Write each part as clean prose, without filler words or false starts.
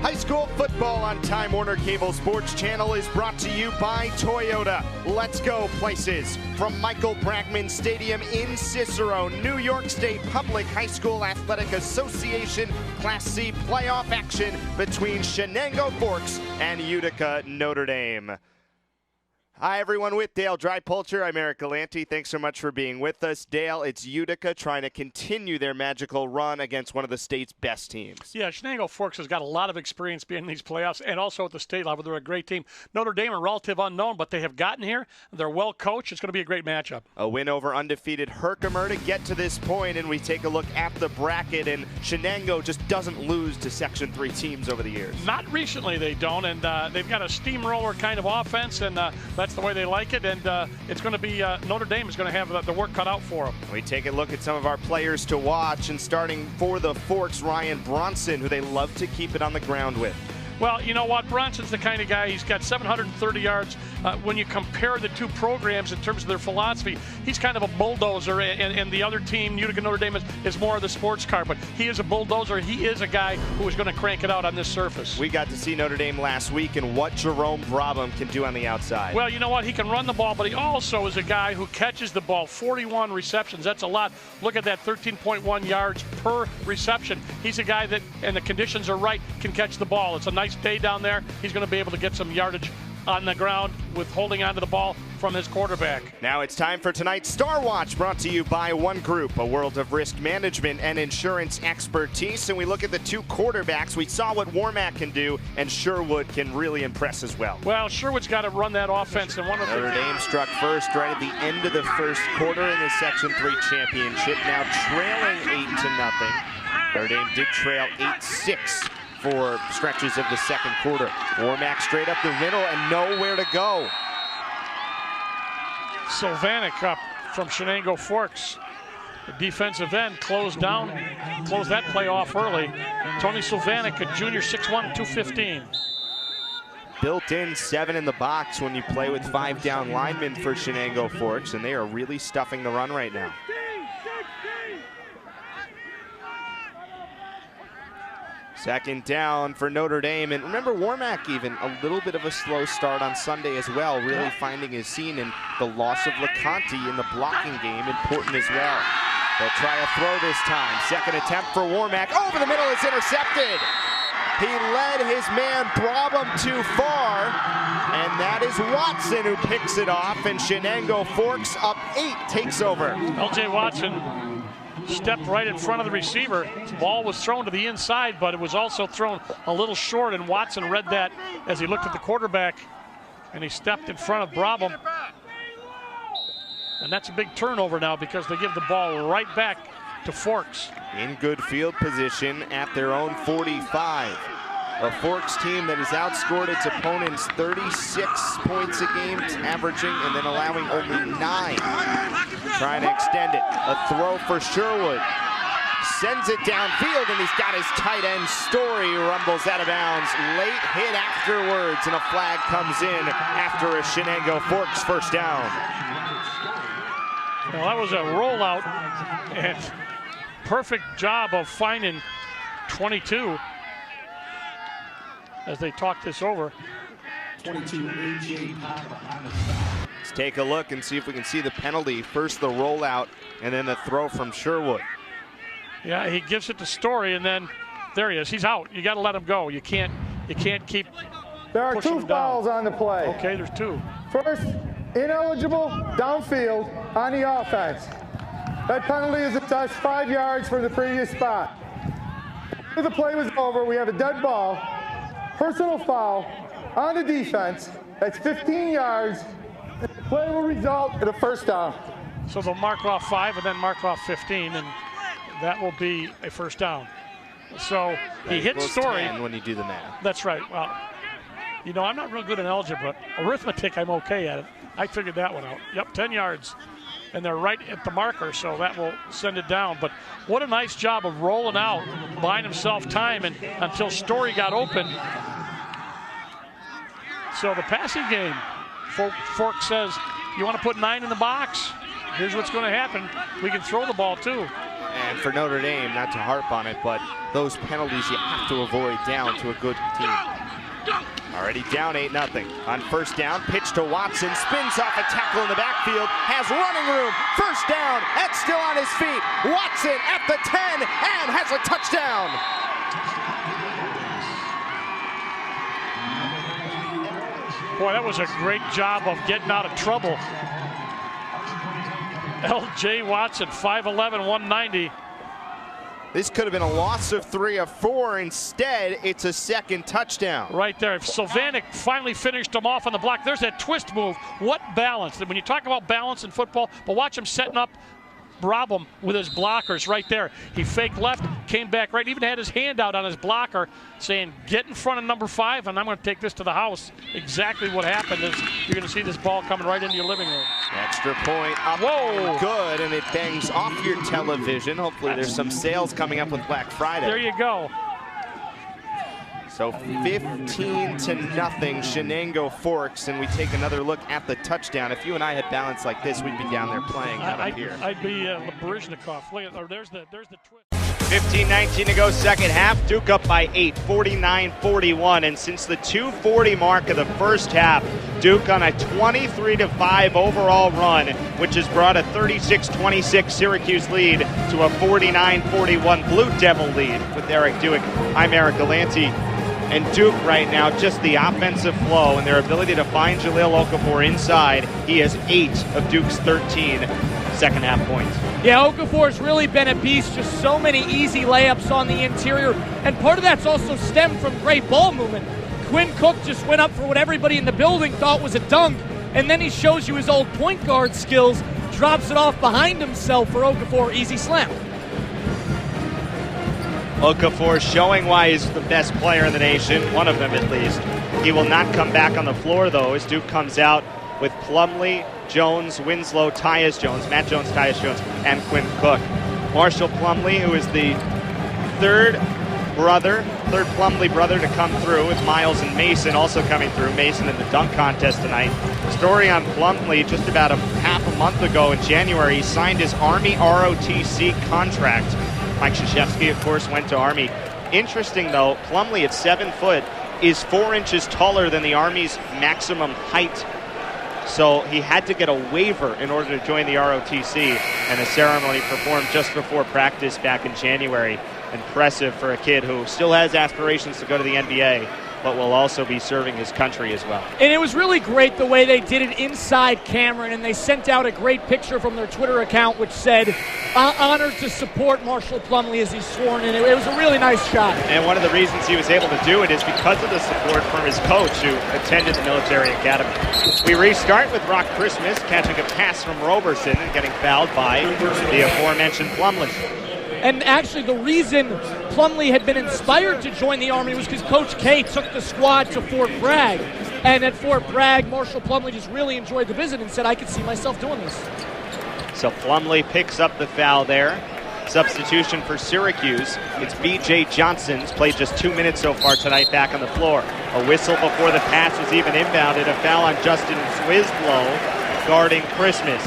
High school football on Time Warner Cable Sports Channel is brought to you by Toyota. Let's go places. From Michael Bragman Stadium in Cicero, New York State Public High School Athletic Association Class C playoff action between Shenango Forks and Utica Notre Dame. Hi, everyone. With Dale Drypulcher, I'm Eric Gallanty. Thanks so much for being with us. Dale, it's Utica trying to continue their magical run against one of the state's best teams. Yeah, Shenango Forks has got a lot of experience being in these playoffs and also at the state level. They're a great team. Notre Dame, a relative unknown, but they have gotten here. They're well coached. It's going to be a great matchup. A win over undefeated Herkimer to get to this point, and we take a look at the bracket, and Shenango just doesn't lose to Section 3 teams over the years. Not recently, they don't, and they've got a steamroller kind of offense, and that's the way they like it, and it's going to be Notre Dame is going to have the work cut out for them. We take a look at some of our players to watch, and starting for the Forks, Ryan Bronson, who they love to keep it on the ground with. Well, you know what? Bronson's the kind of guy, he's got 730 yards. When you compare the two programs in terms of their philosophy, he's kind of a bulldozer, and the other team, Utica Notre Dame, is more of the sports car. But he is a bulldozer. He is a guy who is going to crank it out on this surface. We got to see Notre Dame last week and what Jerome Brabham can do on the outside. Well, you know what? He can run the ball, but he also is a guy who catches the ball. 41 receptions. That's a lot. Look at that, 13.1 yards per reception. He's a guy that, and the conditions are right, can catch the ball. It's a nice day down there. He's going to be able to get some yardage on the ground with holding onto the ball from his quarterback. Now it's time for tonight's Star Watch, brought to you by One Group, a world of risk management and insurance expertise. And we look at the two quarterbacks. We saw what Warmack can do, and Sherwood can really impress as well. Well, Sherwood's got to run that offense. And one of Notre Dame struck first right at the end of the first quarter in the Section 3 championship, now trailing 8-0. Notre Dame did trail 8-6. For stretches of the second quarter. Warmack straight up the middle and nowhere to go. Sylvanik up from Shenango Forks. The defensive end closed that play off early. Tony Sylvanik, a junior, 6'1", 215. Built-in 7 in the box when you play with 5 down linemen for Shenango Forks, and they are really stuffing the run right now. Second down for Notre Dame, and remember Warmack even a little bit of a slow start on Sunday as well, really finding his seam, and the loss of LeConte in the blocking game important as well. They'll try a throw this time. Second attempt for Warmack, over the middle, is intercepted. He led his man Brabham too far, and that is Watson who picks it off, and Shenango Forks up 8 takes over. L.J. Watson stepped right in front of the receiver. Ball was thrown to the inside, but it was also thrown a little short, and Watson read that as he looked at the quarterback, and he stepped in front of Brabham. And that's a big turnover now because they give the ball right back to Forks. In good field position at their own 45. A Forks team that has outscored its opponents 36 points a game, averaging, and then allowing only 9. Trying to extend it. A throw for Sherwood. Sends it downfield, and he's got his tight end Story, rumbles out of bounds. Late hit afterwards, and a flag comes in after a Shenango Forks first down. Well, that was a rollout, and perfect job of finding 22. As they talk this over. 22, AJ. Let's take a look and see if we can see the penalty. First the rollout, and then the throw from Sherwood. Yeah, he gives it to Story, and then there he is. He's out. You got to let him go. You can't keep. There are 2 fouls on the play. Okay, there's 2. First, ineligible downfield on the offense. That penalty is assessed 5 yards from the previous spot. After the play was over, we have a dead ball. Personal foul on the defense. That's 15 yards. The play will result in a first down. So they'll mark off 5 and then mark off 15, and that will be a first down. So he hit Story. 10 when you do the math. That's right. Well, you know, I'm not real good in algebra. Arithmetic, I'm okay at it. I figured that one out. Yep, 10 yards. And they're right at the marker, so that will send it down. But what a nice job of rolling out, buying himself time and until Story got open. So the passing game, Fork says, you want to put 9 in the box? Here's what's going to happen. We can throw the ball too. And for Notre Dame, not to harp on it, but those penalties you have to avoid down to a good team. Already down 8-0. On first down, pitch to Watson, spins off a tackle in the backfield, has running room, first down, and still on his feet. Watson at the 10 and has a touchdown. Boy, that was a great job of getting out of trouble. L.J. Watson, 5'11", 190. This could have been a loss of 3 or 4. Instead, it's a second touchdown. Right there. If Sylvanik finally finished him off on the block, there's that twist move. What balance. When you talk about balance in football, but watch him setting up Brabham with his blockers right there. He faked left, came back right, even had his hand out on his blocker saying, get in front of number 5 and I'm going to take this to the house. Exactly what happened is you're going to see this ball coming right into your living room. Extra point up. Whoa! Good, and it bangs off your television. Hopefully there's some sales coming up with Black Friday. There you go. So 15-0, Shenango Forks, and we take another look at the touchdown. If you and I had balance like this, we'd be down there playing, not up here. I'd be Baryshnikov. Look at, there's the twist. 15-19 to go second half. Duke up by 8, 49-41. And since the 2:40 mark of the first half, Duke on a 23-5 overall run, which has brought a 36-26 Syracuse lead to a 49-41 Blue Devil lead with Eric Duke. I'm Eric Gallanty. And Duke right now, just the offensive flow and their ability to find Jahlil Okafor inside. He has 8 of Duke's 13 second half points. Yeah, Okafor's really been a beast. Just so many easy layups on the interior. And part of that's also stemmed from great ball movement. Quinn Cook just went up for what everybody in the building thought was a dunk. And then he shows you his old point guard skills, drops it off behind himself for Okafor, easy slam. Okafor showing why he's the best player in the nation, one of them at least. He will not come back on the floor, though, as Duke comes out with Plumlee, Jones, Winslow, Tyus Jones, Matt Jones, Tyus Jones, and Quinn Cook. Marshall Plumlee, who is the third Plumlee brother to come through, with Miles and Mason also coming through. Mason in the dunk contest tonight. Story on Plumlee, just about half a month ago in January, he signed his Army ROTC contract. Mike Krzyzewski, of course, went to Army. Interesting, though, Plumlee at 7 foot is 4 inches taller than the Army's maximum height. So he had to get a waiver in order to join the ROTC, and a ceremony performed just before practice back in January. Impressive for a kid who still has aspirations to go to the NBA, but will also be serving his country as well. And it was really great the way they did it inside Cameron, and they sent out a great picture from their Twitter account which said, honored to support Marshall Plumlee as he's sworn in. It was a really nice shot. And one of the reasons he was able to do it is because of the support from his coach who attended the military academy. We restart with Rock Christmas catching a pass from Roberson and getting fouled by the aforementioned Plumlee. And actually the reason Plumlee had been inspired to join the Army was because Coach K took the squad to Fort Bragg. And at Fort Bragg, Marshall Plumlee just really enjoyed the visit and said, I could see myself doing this. So Plumlee picks up the foul there. Substitution for Syracuse. It's B.J. Johnson. He's played just 2 minutes so far tonight back on the floor. A whistle before the pass was even inbounded. A foul on Justin Swislow guarding Christmas.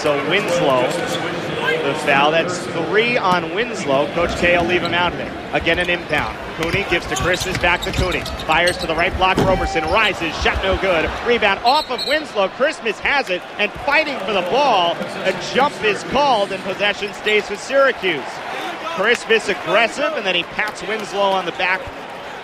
So Winslow, the foul. That's 3 on Winslow. Coach K will leave him out of there. Again, an impound. Cooney gives to Christmas, back to Cooney. Fires to the right block. Roberson rises. Shot no good. Rebound off of Winslow. Christmas has it and fighting for the ball. A jump is called and possession stays with Syracuse. Christmas aggressive, and then he pats Winslow on the back.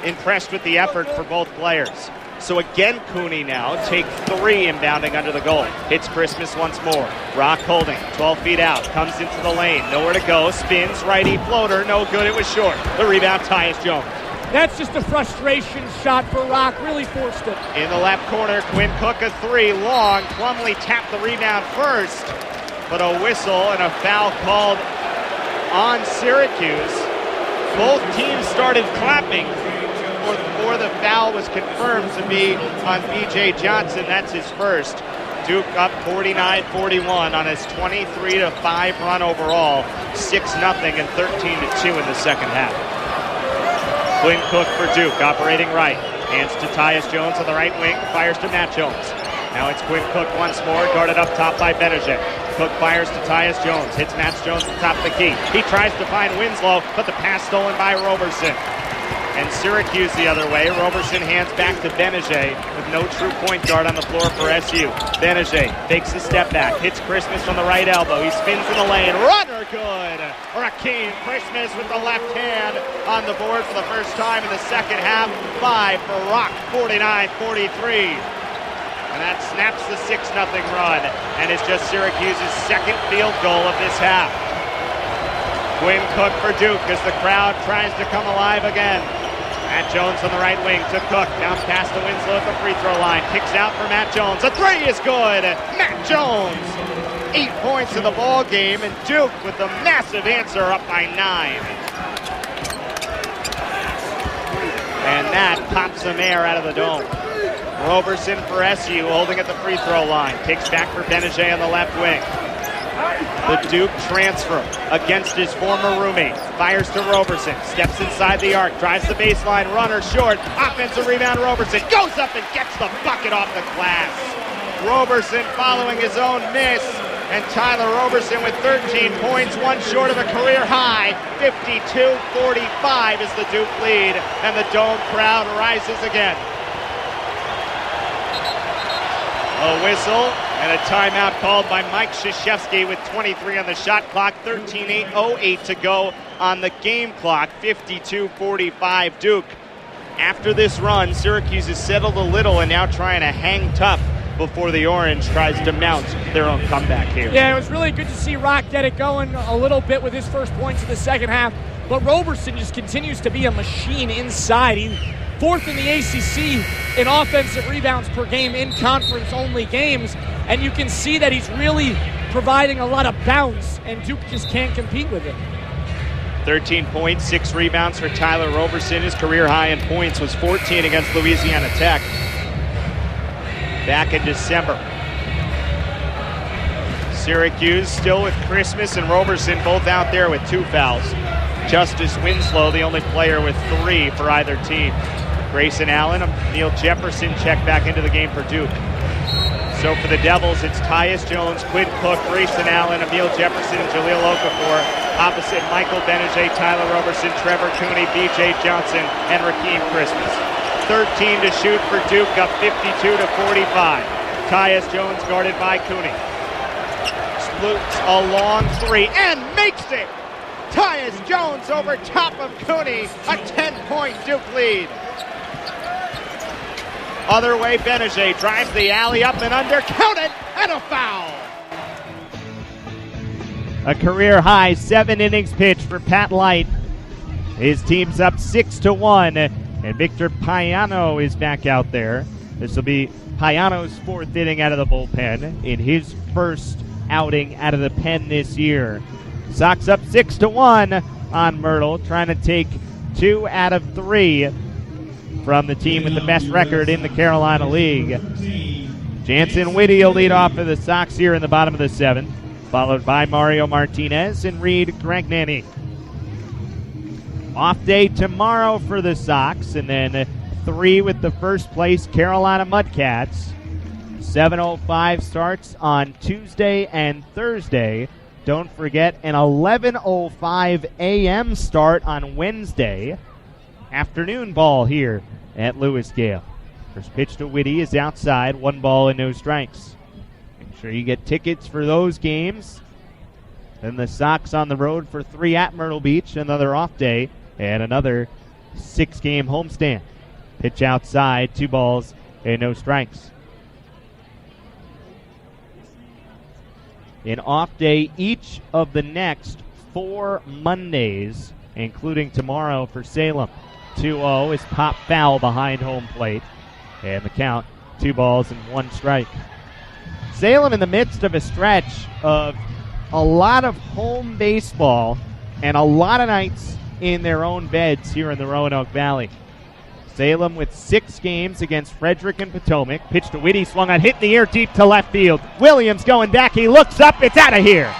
Impressed with the effort for both players. So again, Cooney now take 3 inbounding under the goal. Hits Christmas once more. Rock holding, 12 feet out, comes into the lane, nowhere to go, spins, righty floater, no good, it was short. The rebound, Tyus Jones. That's just a frustration shot for Rock, really forced it. In the left corner, Quinn Cook a 3, long. Plumlee tapped the rebound first, but a whistle and a foul called on Syracuse. Both teams started clapping before the foul was confirmed to be on B.J. Johnson. That's his first. Duke up 49-41 on his 23-5 run overall. 6-0 and 13-2 in the second half. Quinn Cook for Duke, operating right. Hands to Tyus Jones on the right wing, fires to Matt Jones. Now it's Quinn Cook once more, guarded up top by Benejek. Cook fires to Tyus Jones, hits Matt Jones at the top of the key. He tries to find Winslow, but the pass stolen by Roberson. And Syracuse the other way. Roberson hands back to Benege with no true point guard on the floor for SU. Benege fakes a step back, hits Christmas from the right elbow. He spins in the lane. Runner good. Rakeem Christmas with the left hand on the board for the first time in the second half. 5 for Rock, 49-43. And that snaps the 6-0 run and is just Syracuse's second field goal of this half. Quinn Cook for Duke as the crowd tries to come alive again. Matt Jones on the right wing to Cook. Down pass to Winslow at the free throw line. Kicks out for Matt Jones. The three is good. Matt Jones, 8 points in the ball game, and Duke with the massive answer up by 9. And that pops some air out of the dome. Roberson for SU holding at the free throw line. Kicks back for Benege on the left wing. The Duke transfer against his former roommate. Fires to Roberson. Steps inside the arc. Drives the baseline. Runner short. Offensive rebound. Roberson goes up and gets the bucket off the glass. Roberson following his own miss. And Tyler Roberson with 13 points. One short of a career high. 52-45 is the Duke lead. And the dome crowd rises again. A whistle and a timeout called by Mike Krzyzewski with 23 on the shot clock, 13:08 to go on the game clock, 52-45 Duke. After this run, Syracuse has settled a little and now trying to hang tough before the Orange tries to mount their own comeback here. Yeah, it was really good to see Rock get it going a little bit with his first points in the second half, but Roberson just continues to be a machine inside. He fourth in the ACC in offensive rebounds per game in conference-only games, and you can see that he's really providing a lot of bounce, and Duke just can't compete with it. 13 points, 6 rebounds for Tyler Roberson. His career high in points was 14 against Louisiana Tech back in December. Syracuse still with Christmas and Roberson both out there with 2 fouls. Justice Winslow, the only player with 3 for either team. Grayson Allen, Neil Jefferson checked back into the game for Duke. So for the Devils, it's Tyus Jones, Quinn Cook, Grayson Allen, Emil Jefferson, and Jaleel Okafor. Opposite Michael Benege, Tyler Roberson, Trevor Cooney, B.J. Johnson, and Rakeem Christmas. 13 to shoot for Duke, up 52-45. Tyus Jones guarded by Cooney. Sploots a long 3 and makes it! Tyus Jones over top of Cooney, a 10-point Duke lead. Other way, Benege drives the alley up and under, count it, and a foul. A career high 7 innings pitch for Pat Light. His team's up 6-1, and Victor Payano is back out there. This will be Payano's 4th inning out of the bullpen in his first outing out of the pen this year. Sox up 6-1 on Myrtle, trying to take 2 out of 3 from the team with the best record in the Carolina League. Jansen Whitty will lead off for the Sox here in the bottom of the 7th, followed by Mario Martinez and Reed Gragnani. Off day tomorrow for the Sox, and then 3 with the first place Carolina Mudcats. 7:05 starts on Tuesday and Thursday. Don't forget an 11:05 a.m. start on Wednesday. Afternoon ball here at Lewis Gale. First pitch to Whitty is outside, 1 ball and no strikes. Make sure you get tickets for those games. Then the Sox on the road for 3 at Myrtle Beach, another off day, and another 6-game homestand. Pitch outside, 2 balls and no strikes. An off day each of the next 4 Mondays, including tomorrow for Salem. 2-0 is pop foul behind home plate. And the count, 2 balls and 1 strike. Salem in the midst of a stretch of a lot of home baseball and a lot of nights in their own beds here in the Roanoke Valley. Salem with 6 games against Frederick and Potomac. Pitch to Whitty, swung on, hit in the air deep to left field. Williams going back, he looks up, it's out of here.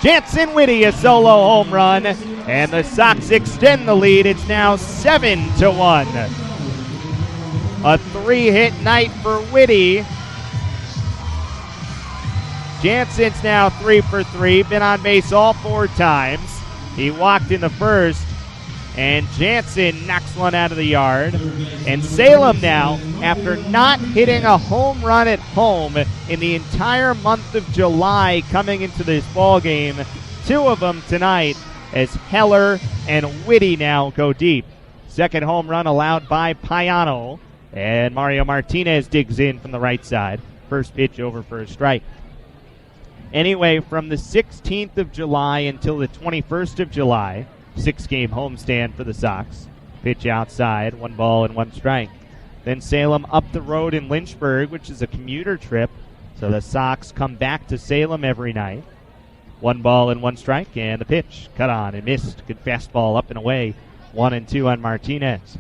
Jansen Whitty, a solo home run, and the Sox extend the lead. It's now 7-1. A 3-hit night for Whitty. Jansen's now 3 for 3, been on base all 4 times. He walked in the first, and Jansen knocks one out of the yard. And Salem now, after not hitting a home run at home in the entire month of July coming into this ball game, 2 of them tonight as Heller and Whitty now go deep. Second home run allowed by Payano, and Mario Martinez digs in from the right side. First pitch over for a strike. Anyway, from the 16th of July until the 21st of July, 6-game homestand for the Sox. Pitch outside, 1 ball and 1 strike. Then Salem up the road in Lynchburg, which is a commuter trip, so the Sox come back to Salem every night. 1 ball and 1 strike, and the pitch cut on and missed. Good fastball up and away, 1-2 on Martinez.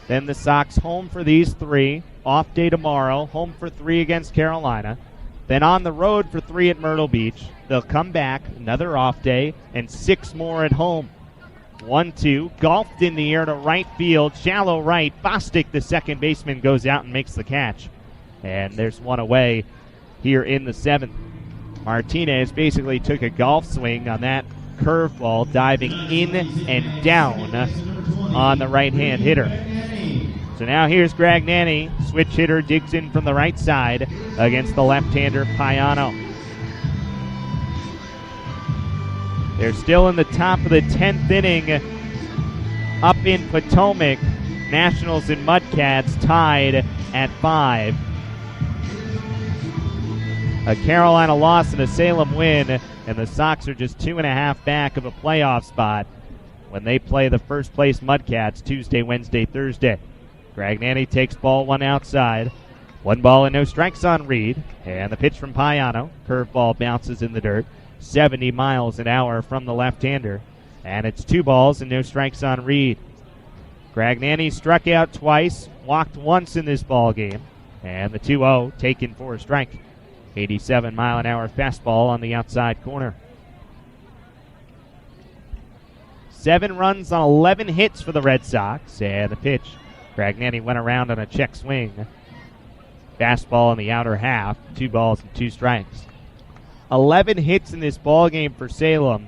Then the Sox home for these 3, off day tomorrow, home for 3 against Carolina. Then on the road for 3 at Myrtle Beach. They'll come back, another off day, and 6 more at home. 1-2, golfed in the air to right field, shallow right. Bostic, the second baseman, goes out and makes the catch. And there's 1 away here in the 7th. Martinez basically took a golf swing on that curveball, diving in and down on the right-hand hitter. So now here's Gragnani, switch hitter, digs in from the right side against the left-hander Payano. They're still in the top of the 10th inning up in Potomac. Nationals and Mudcats tied at 5. A Carolina loss and a Salem win, and the Sox are just 2.5 back of a playoff spot when they play the first-place Mudcats Tuesday, Wednesday, Thursday. Gragnani takes ball 1 outside. 1 ball and no strikes on Reed. And the pitch from Payano. Curveball bounces in the dirt. 70 miles an hour from the left-hander. And it's 2 balls and no strikes on Reed. Gragnani struck out twice, walked once in this ball game. And the 2-0 taken for a strike. 87-mile-an-hour fastball on the outside corner. 7 runs on 11 hits for the Red Sox. And the pitch. Gragnani went around on a check swing. Fastball in the outer half. 2 balls and 2 strikes. 11 hits in this ball game for Salem.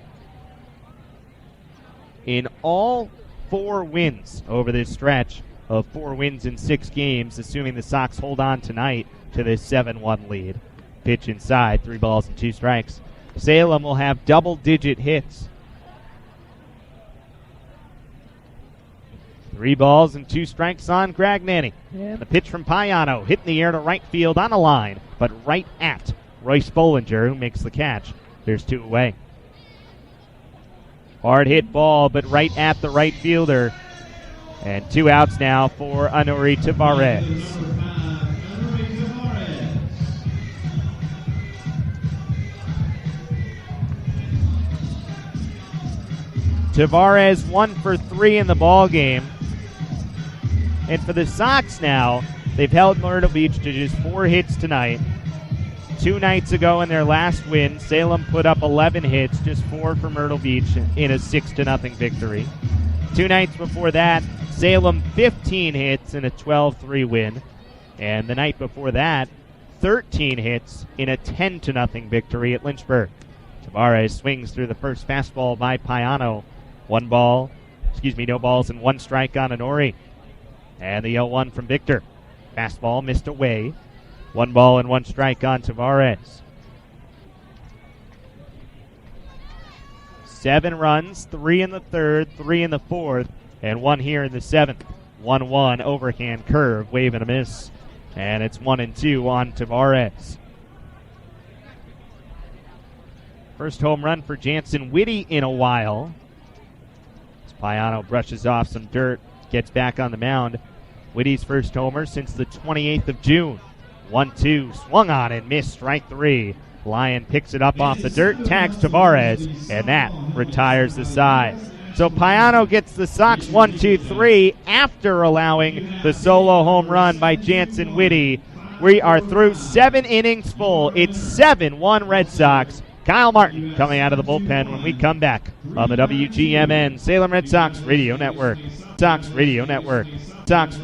In all 4 wins over this stretch of 4 wins in 6 games, assuming the Sox hold on tonight to this 7-1 lead. Pitch inside, 3 balls and 2 strikes. Salem will have double-digit hits. 3 balls and 2 strikes on Gragnani. And the pitch from Payano, hit in the air to right field on a line, but right at Royce Bollinger, who makes the catch. There's 2 away. Hard hit ball, but right at the right fielder. And 2 outs now for Anuri Tavares. Tavares 1 for 3 in the ball game. And for the Sox now, they've held Myrtle Beach to just 4 hits tonight. 2 nights ago in their last win, Salem put up 11 hits, just 4 for Myrtle Beach in a 6-0 victory. 2 nights before that, Salem 15 hits in a 12-3 win. And the night before that, 13 hits in a 10-0 victory at Lynchburg. Tavares swings through the first fastball by Payano. No balls and 1 strike on Anuri. And the 0-1 from Victor. Fastball missed away. 1 ball and 1 strike on Tavares. 7 runs, 3 in the 3rd, 3 in the 4th, and 1 here in the 7th. 1-1 overhand curve, wave and a miss. And it's 1-2 on Tavares. First home run for Jansen Whitty in a while. As Payano brushes off some dirt, gets back on the mound. Whitty's first homer since the 28th of June. 1-2, swung on and missed, strike 3. Lyon picks it up off the dirt, tags Tavares, and that retires the side. So Payano gets the Sox 1-2-3 after allowing the solo home run by Jansen Whitty. We are through 7 innings full. It's 7-1 Red Sox. Kyle Martin coming out of the bullpen when we come back on the WGMN Salem Red Sox Radio Network. Sox Radio Network. Sox